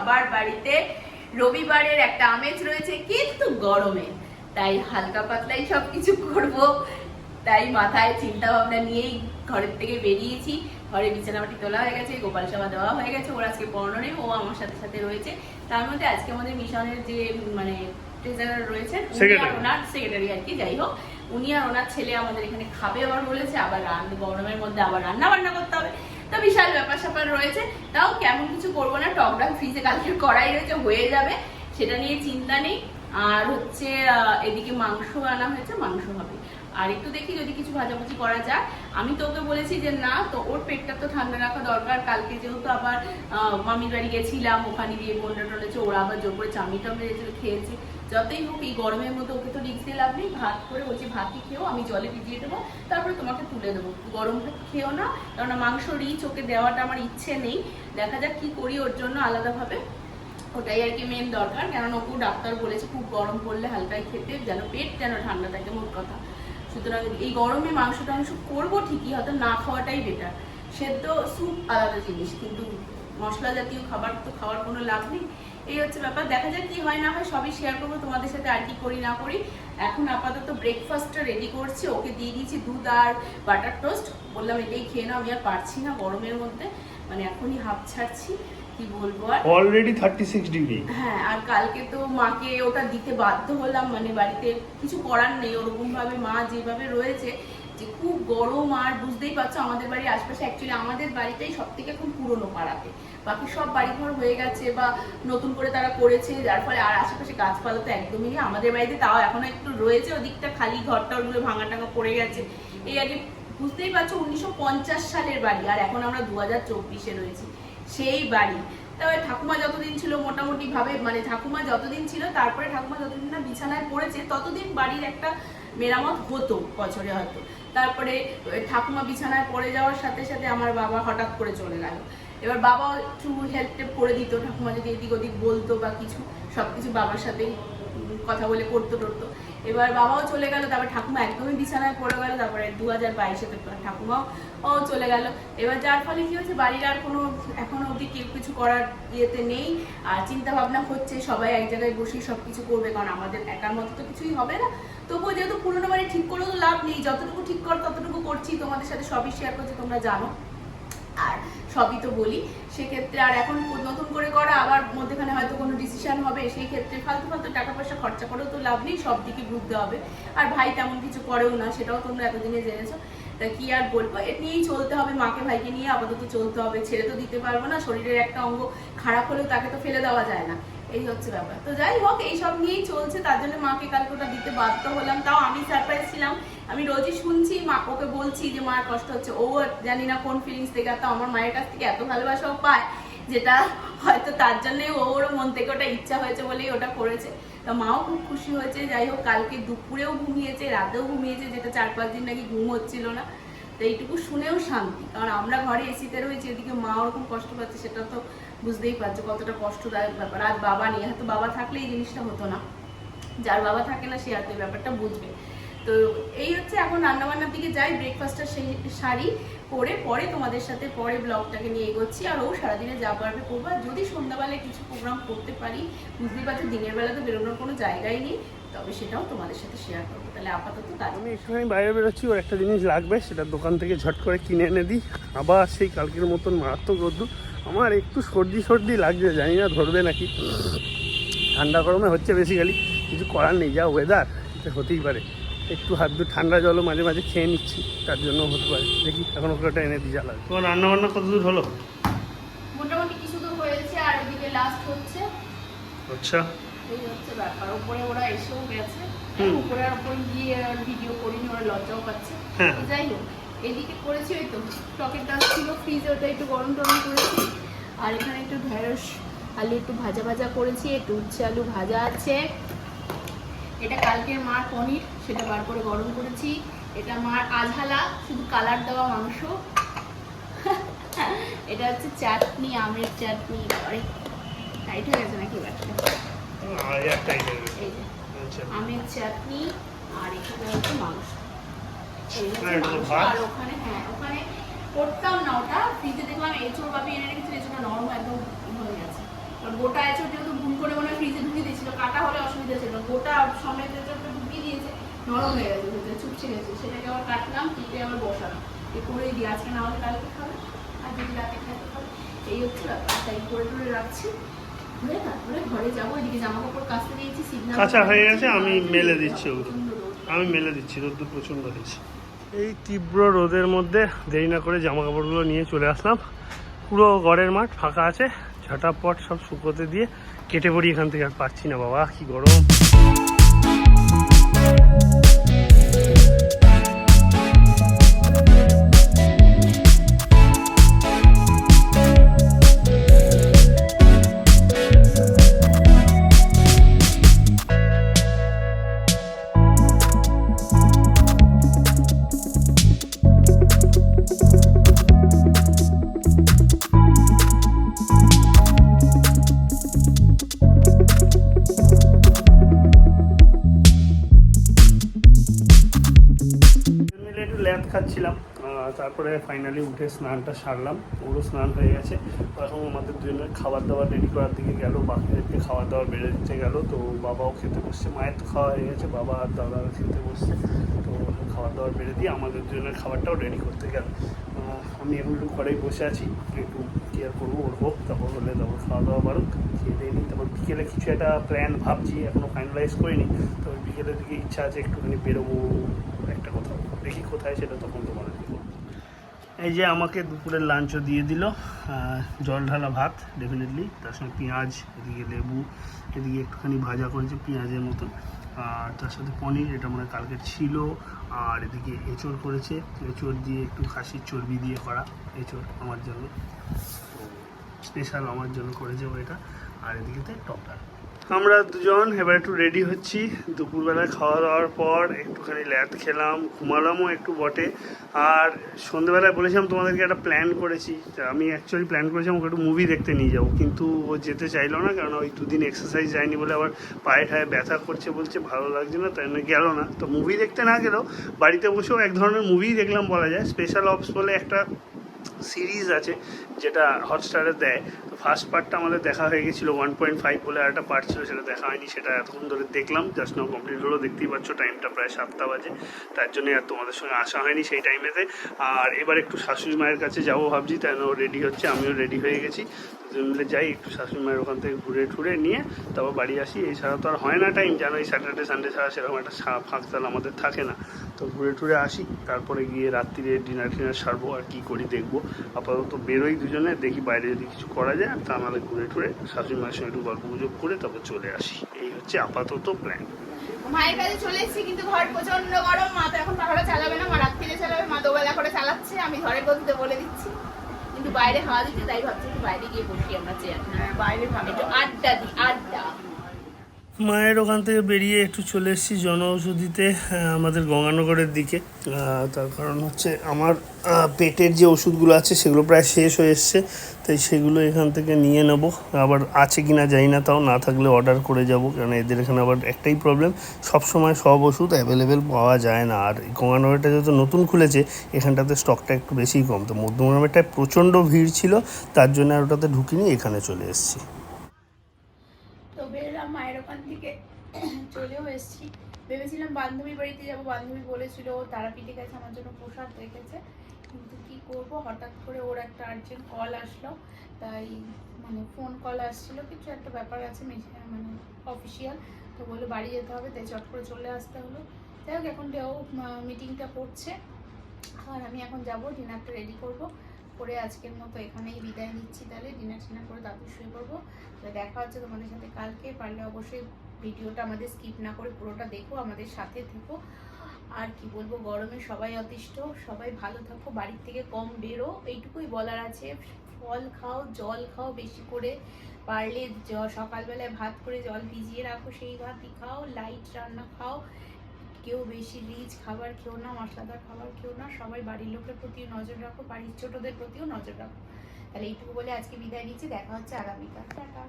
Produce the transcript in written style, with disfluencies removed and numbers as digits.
সবার বাড়িতে রবিবারের একটা আমেজ রয়েছে, কিন্তু গরমে তাই হালকা পাতলাই সবকিছু করব। তাই মাথায় চিন্তা ভাবনা নিয়েই ঘরের থেকে বেরিয়েছি। ঘরে বিছানাপাটি তোলা হয়ে গেছে, গোপাল সেবা দেওয়া হয়ে গেছে, ওর আজকে পড়ানো নেই, ও আমার সাথে সাথে রয়েছে। তার মধ্যে আজকে আমাদের মিশনের যে মানে ট্রেজারার রয়েছেন, উনি আর ওনার সেক্রেটারি আর কি, যাই হোক, উনি আর ওনার ছেলে আমাদের এখানে খাবে আবার বলেছে। আবার গরমের মধ্যে আবার রান্না বান্না করতে হবে, তো বিশাল ব্যাপার স্যাপার রয়েছে। তাও কেমন কিছু করবো না, টক ডাক ফ্রিজে কালকে করাই রয়েছে, হয়ে যাবে, সেটা নিয়ে চিন্তা নেই। আর হচ্ছে এদিকে মাংস আনা হয়েছে, মাংস হবে। আর একটু দেখি যদি কিছু ভাজাভুজি করা যায়। আমি তো ওকে বলেছি যে না, তো ওর পেটটা তো ঠান্ডা রাখা দরকার। কালকে যেহেতু আবার মামির বাড়ি গেছিলাম, ওখানে গিয়ে বোনটা টনেছে, ওরা আবার জোর করে চাউমিনটা মেরেছিল, খেয়েছে। যতই হোক এই গরমের মধ্যে ওকে তো রিক্স দিয়ে লাভ নেই। ভাত করে বলছি ভাতই খেও, আমি জলে ভিজিয়ে দেবো, তারপরে তোমাকে তুলে দেবো। গরম ভাত খেও না, কারণ মাংস রিচ ওকে দেওয়াটা আমার ইচ্ছে নেই। দেখা যাক কি করি ওর জন্য আলাদাভাবে, ওটাই আর কি মেন দরকার। কেননা ওকেও ডাক্তার বলেছে খুব গরম পড়লে হালকাই খেতে, যেন পেট যেন ঠান্ডা থাকে, মোট কথা। সুতরাং এই গরমে মাংস টাংস করবো ঠিকই, হয়তো না খাওয়াটাই বেটার। সেদ্ধ স্যুপ আলাদা জিনিস, কিন্তু মশলা জাতীয় খাবার তো খাওয়ার কোনো লাভ নেই। এই হচ্ছে ব্যাপার, দেখা যাক কি হয় না হয়, সবই শেয়ার করবো তোমাদের সাথে, আর কি করি না করি। এখন আপাতত ব্রেকফাস্টটা রেডি করছি, ওকে দিয়ে দিয়েছি দুধ আর বাটার টোস্ট, বললাম এটাই খেয়ে নাও, আমি আর পারছি না গরমের মধ্যে, মানে এখনই হাঁপ ছাড়ছি, কি বলবো আর। Already 36 degree. হ্যাঁ, আর কালকে তো মাকে ওটা দিতে বাধ্য হলাম, মানে বাড়িতে কিছু করার নেই, ওরকম ভাবে মা যেভাবে রয়েছে যে খুব গরম। আর বুঝতেই পারছো আমাদের বাড়ির আশপাশে, অ্যাকচুয়ালি আমাদের বাড়িটাই সব থেকে এখন পুরনো পাড়াতে, বাকি সব বাড়িঘর হয়ে গেছে বা নতুন করে তারা করেছে, যার ফলে আর আশেপাশে গাছপালা তো একদমই নেই। আমাদের বাড়িতে তাও এখনো একটু রয়েছে, ওদিকটা খালি ঘরটা ওগুলো ভাঙা টাঙা পড়ে গেছে। এই আগে বুঝতেই পারছো 1950 সালের বাড়ি, আর এখন আমরা 2024-এ রয়েছি, সেই বাড়ি। তবে ঠাকুমা যতদিন ছিল মোটামুটি ভাবে, মানে ঠাকুমা যতদিন ছিল, তারপরে ঠাকুমা যতদিন না বিছানায় পড়েছে ততদিন বাড়ির একটা মেরামত হতো বছরে হয়তো। তারপরে ঠাকুমা বিছানায় পড়ে যাওয়ার সাথে সাথে আমার বাবা হঠাৎ করে চলে গেল। এবার বাবা একটু হেল্প টেপ করে দিত, ঠাকুমা যদি এদিক ওদিক বলতো বা কিছু, সবকিছু বাবার সাথেই কথা বলে করতো টরতো। এবার বাবাও চলে গেল, তারপর ঠাকুমা একদমই বিছানায় পড়ে গেল, তারপরে 2022-এ ঠাকুমাও চলে গেল। এবার যার ফলে কি হচ্ছে, বাড়ির আর কোনো এখনো অবধি কেউ কিছু করার ইয়েতে নেই। আর চিন্তা ভাবনা হচ্ছে সবাই এক জায়গায় বসেই সবকিছু করবে, কারণ আমাদের একার মতো তো কিছুই হবে না। তবুও যেহেতু পুরোনো বাড়ি ঠিক করেও তো লাভ নেই, যতটুকু ঠিক কর ততটুকু করছি, তোমাদের সাথে সবই শেয়ার করছি, তোমরা জানো, আর সবই তো বলি। সেক্ষেত্রে আর এখন নতুন করে করা, আবার মধ্যেখানে হয়তো কোনো ডিসিশন হবে, সেই ক্ষেত্রে ফালতু ফালতু টাকা পয়সা খরচা করেও তো লাভ নেই, সব দিকে বুঝতে হবে। আর ভাই তেমন কিছু করেও না, সেটাও তোমরা এতদিনে জেনেছো। তা কি আর বলবো, এ নিয়েই চলতে হবে, মাকে ভাইকে নিয়ে আপাতত চলতে হবে, ছেড়ে তো দিতে পারবো না। শরীরের একটা অঙ্গ খারাপ হলেও তাকে তো ফেলে দেওয়া যায় না, এই হচ্ছে ব্যাপার। তো যাই হোক, এইসব নিয়েই চলছে, তার জন্য মাকে কালকে ওটা দিতে বাধ্য হলাম। তাও আমি সারপ্রাইজ ছিলাম, আমি রোজই শুনছি, মা ওকে বলছি যে মার কষ্ট হচ্ছে, ও জানি না কোন ফিলিংস থেকে, তো আমার মায়ের কাছ থেকে এত ভালোবাসাও পায়, যেটা হয়তো তার জন্যই ওর মন থেকে ওটা ইচ্ছা হয়েছে বলেই ওটা করেছে। তা মাও খুব খুশি হয়েছে। যাই হোক, কালকে দুপুরেও ঘুমিয়েছে, রাতেও ঘুমিয়েছে, যেটা 4-5 দিন নাকি ঘুম হচ্ছিল না। তো এইটুকু শুনেও শান্তি, কারণ আমরা ঘরে এসিতে রয়েছি, এদিকে মা ওরকম কষ্ট পাচ্ছে, সেটা তো বুঝতেই পারছো কতটা কষ্টদায়ক ব্যাপার। আর বাবা নেই, হয়তো বাবা থাকলে এই জিনিসটা হতো না, যার বাবা থাকে না সে হয়তো এই ব্যাপারটা বুঝবে। তো এই হচ্ছে, এখন রান্নাবান্নার দিকে যাই, ব্রেকফাস্টটা সেই সারি করে পরে তোমাদের সাথে পরে ব্লগটাকে নিয়ে এগোচ্ছি। আর ও সারাদিনে যা পারবে করবো, আর যদি সন্ধ্যাবেলায় কিছু প্রোগ্রাম করতে পারি, বুঝতেই পারছো দিনের বেলা তো বেরোনোর কোনো জায়গাই নেই, তবে সেটাও তোমাদের সাথে শেয়ার করবো। তাহলে আপাতত কাজ, আমি একটুখানি বাইরে বেরোচ্ছি, ওর একটা জিনিস লাগবে, সেটা দোকান থেকে ঝট করে কিনে এনে দিই। আবার সেই কালকের মতন মারাত্মক রোদ্দুর, আমার একটু সর্দি লাগছে, জানি না ধরবে নাকি। ঠান্ডা গরমে হচ্ছে বেসিক্যালি, কিছু করার নেই, যা ওয়েদার, এটা হতেই পারে। একটু হাত দু ঠান্ডা জলও মাঝে মাঝে খেয়ে নিচ্ছি, তার জন্য হতে পারে। দেখি এখন ওকে ওটা এনে দিই জ্বালা। তোমার রান্নাবান্না কত দূর হলো? মোটামুটি কিছু দূর হয়েছে, আর এদিকে লাস্ট হচ্ছে। আচ্ছা, এই হচ্ছে ব্যাপার। উপরে ওরা এসেও গেছে, উপরে আর উপরে গিয়ে আর ভিডিও করিনি, ওরা লজ্জাও পাচ্ছে। যাই হোক, এদিকে করেছি ওই তো টকের ডাল ছিল ফ্রিজে, ওটা একটু গরম টরম করেছি। আর এখানে একটু ঢেঁড়স আলু একটু ভাজা ভাজা করেছি, একটু উচ্ছে আলু ভাজা আছে। এটা কালকের মার পনির, সেটা বার করে গরম করেছি। এটা মার আঝালা শুধু কালার দেওয়া মাংস। এটা হচ্ছে চাটনি, আমের চাটনি। টাইট হয়ে গেছে নাকি ব্যাগটা? আমের চাটনি, আর এখানে হচ্ছে মাংস। আর ওখানে, হ্যাঁ ওখানে করতাম না, ওটা ফ্রিজে দেখলাম এঁচোড় ভাবি এনে রেখেছিল, এঁচোড়টা নরম একদম হয়ে গেছে, গোটা এঁচড় যেহেতু ভুল করে মনে হয় ফ্রিজে ঢুকিয়ে দিয়েছিল, কাটা হলে অসুবিধা ছিল, গোটা সমেত এঁচড়টা ঢুকিয়ে দিয়েছে, নরম হয়ে গেছে, ভেতরে চুপসে গেছে, সেটাকে আবার কাটলাম, কেটে আবার বসালাম, এ করেই দিই, আজকে না হলে কালকে খাবে, আর যদি রাতে খাইতে খাবে, এই হচ্ছে ব্যাপার। তাই করে টরে রাখছি, হয়ে তারপরে ঘরে যাবো। এদিকে জামা কাপড় কাচতে দিয়েছি, সিগন্যাল কাঁচা হয়ে গেছে, আমি মেলে দিচ্ছি ওগুলো, আমি মেলে দিচ্ছি, রোদ্দুর প্রচণ্ড হয়েছে। এই তীব্র রোদের মধ্যে দেরি না করে জামা কাপড়গুলো নিয়ে চলে আসলাম। পুরো ঘরের মাঠ ফাঁকা আছে, ঝটাপট সব শুকোতে দিয়ে কেটে পড়ি এখান থেকে, আর পাচ্ছি না বাবা, কি গরম। ল্যাদ খাচ্ছিলাম, তারপরে ফাইনালি উঠে স্নানটা সারলাম, ওরও স্নান হয়ে গেছে। এখন আমাদের দুজনের খাবার দাবার রেডি করার দিকে গেল, বাকিদেরকে খাবার দাবার বেড়ে দিতে গেল। তো বাবাও খেতে বসছে, মায়ের তো খাওয়া হয়ে গেছে, বাবা আর দাদা খেতে বসছে। তো খাবার দাবার বেড়ে দিয়ে আমাদের দুজনের খাবারটাও রেডি করতে গেল। আমি এখন একটু ঘরেই বসে আছি, একটু কেয়ার করবো, ওর হোক, তারপর হলে তারপর খাওয়া দাওয়া বাড়ুক, খেয়ে দিয়ে নিই। তারপর বিকেলে কিছু একটা প্ল্যান ভাবছি, এখনও ফাইনালাইজ করিনি। তবে বিকেলের দিকে ইচ্ছা আছে একটুখানি বেরোবো একটা কোথাও, দেখি কোথায় সেটা তখন তোমাদের দেবো। এই যে আমাকে দুপুরের লাঞ্চও দিয়ে দিল, জল ঢালা ভাত ডেফিনেটলি, তার সঙ্গে পেঁয়াজ, এদিকে লেবু, এদিকে একটুখানি ভাজা করেছে পেঁয়াজের মতন, আর তার সাথে পনির, এটা মনে হয় কালকে ছিল। আর এদিকে এঁচড় করেছে, এঁচড় দিয়ে একটু খাসির চর্বি দিয়ে করা এঁচড় আমার জন্য, স্পেশাল আমার জন্য করেছে ওইটা। আর এদিকেতে টপটা। আমরা দুজন এবার একটু রেডি হচ্ছি। দুপুরবেলা খাওয়া দাওয়ার পর একটুখানি ল্যাদ খেলাম, ঘুমালামও একটু বটে। আর সন্ধ্যেবেলায় বলেছিলাম তোমাদেরকে একটা প্ল্যান করেছি, আমি অ্যাকচুয়ালি প্ল্যান করেছিলাম ওকে একটু মুভি দেখতে নিয়ে যাবো, কিন্তু ও যেতে চাইলো না, কারণ ওই দুদিন এক্সারসাইজ যায়নি বলে আবার পায়ে ঠায়ে ব্যথা করছে, বলছে ভালো লাগছে না, তাই জন্য গেল না। তো মুভি দেখতে না গেলেও বাড়িতে বসেও এক ধরনের মুভি দেখলাম বলা যায়। স্পেশাল অপস বলে একটা সিরিজ আছে যেটা হটস্টারে দেয়, তো ফার্স্ট পার্টটা আমাদের দেখা হয়ে গেছিলো, 1.5 বলে আর একটা পার্ট ছিল, সেটা দেখা হয়নি, সেটা এতক্ষণ ধরে দেখলাম, জাস্ট নাও কমপ্লিট হলো। দেখতেই পাচ্ছ টাইমটা প্রায় 7টা বাজে, তার জন্যে আর তোমাদের সঙ্গে আসা হয়নি সেই টাইমেতে। আর এবার একটু শাশুড়ি মায়ের কাছে যাবো ভাবছি, তাই ও রেডি হচ্ছে, আমিও রেডি হয়ে গেছি, দুজন মিলে যাই, একটু শাশুড়ি মায়ের ওখান থেকে ঘুরে ঠুরে নিয়ে তারপর বাড়ি আসি। এছাড়া তো আর হয় না টাইম, জানো এই স্যাটারডে সানডে ছাড়া সেরকম একটা ফাঁকতাল আমাদের থাকে না। তো ঘুরে টুরে আসি, তারপরে গিয়ে রাত্রিরে ডিনার টিনার সারবো, আর কী করি দেখবো। আপাতত বেরোই দুজনে, দেখি বাইরে যদি কিছু করা যায়, তা নাহলে ঘুরে টুরে শাশুড়ি মায়ের সঙ্গে একটু গল্প গুজব করে তারপর চলে আসি। এই হচ্ছে আপাতত প্ল্যান। মায়ের কাছে চলে এসেছি, কিন্তু ঘর প্রচন্ড গরম, মা তো এখন পাহাড়ে চালাবে না, মা রাত্রিরে চালাবে, মা দোবেলা করে চালাচ্ছে, আমি ঘরের গতিতে বলে দিচ্ছি। কিন্তু বাইরে হাওয়া দিচ্ছে, তাই ভাবছি একটু বাইরে গিয়ে বসি আমরা চেয়ার, বাইরে ভাবে একটু আড্ডা দিই, আড্ডা। মায়ের ওখান থেকে বেরিয়ে একটু চলে এসেছি জনঔষধিতে, আমাদের গঙ্গানগরের দিকে। তার কারণ হচ্ছে আমার পেটের যে ওষুধগুলো আছে সেগুলো প্রায় শেষ হয়ে এসছে, তাই সেগুলো এখান থেকে নিয়ে নেব। আবার আছে কি না জানি না, তাও না থাকলে অর্ডার করে যাব, কারণ এদের এখানে আবার একটাই প্রবলেম, সবসময় সব ওষুধ অ্যাভেলেবেল পাওয়া যায় না। আর গঙ্গানগরটা যেহেতু নতুন খুলেছে, এখানটাতে স্টকটা একটু বেশিই কম, তো মধ্যমগ্রামেরটায় প্রচণ্ড ভিড় ছিল, তার জন্য আর ওটাতে ঢুকিনি, এখানে চলে এসেছি। মায়ের ওখান থেকে চলেও এসেছি, ভেবেছিলাম বান্ধবীর বাড়িতে যাবো, বান্ধবী বলেছিল তারাপীঠে গেছে, আমার জন্য প্রসাদ রেখেছে, কিন্তু কি করব, হঠাৎ করে ওর একটা আর্জেন্ট কল আসলো, তাই মানে ফোন কল আসছিল, কিছু একটা ব্যাপার আছে মানে অফিসিয়াল, তো বলে বাড়ি যেতে হবে, তাই চট করে চলে আসতে হলো। যাই হোক, এখন মিটিংটা করছে, আর আমি এখন যাব, ডিনারটা রেডি করব, করে আজকের মতো এখানেই বিদায় নিচ্ছি। তাহলে ডিনার টিনার করে তারপর শুয়ে পড়বো। তো দেখা হচ্ছে তোমাদের সাথে কালকে, পারলে অবশ্যই ভিডিওটা আমাদের স্কিপ না করে পুরোটা দেখো, আমাদের সাথে থেকো। আর কি বলবো, গরমে সবাই অতিষ্ঠ, সবাই ভালো থাকো, বাড়ির থেকে কম বেরো, এইটুকুই বলার আছে। ফল খাও, জল খাও বেশি করে, পারলে সকালবেলায় ভাত করে জল ভিজিয়ে রাখো, সেই ভাতই খাও, লাইট রান্না খাও, কেউ বেশি রিচ খাবার খেও না, মশলাদার খাবার খেও না, সবাই বাড়ির লোকের প্রতিও নজর রাখো, বাড়ির ছোটদের প্রতিও নজর রাখো। তাহলে এইটুকু বলে আজকে বিদায় নিচ্ছি, দেখা হচ্ছে আগামীকাল, টাটা।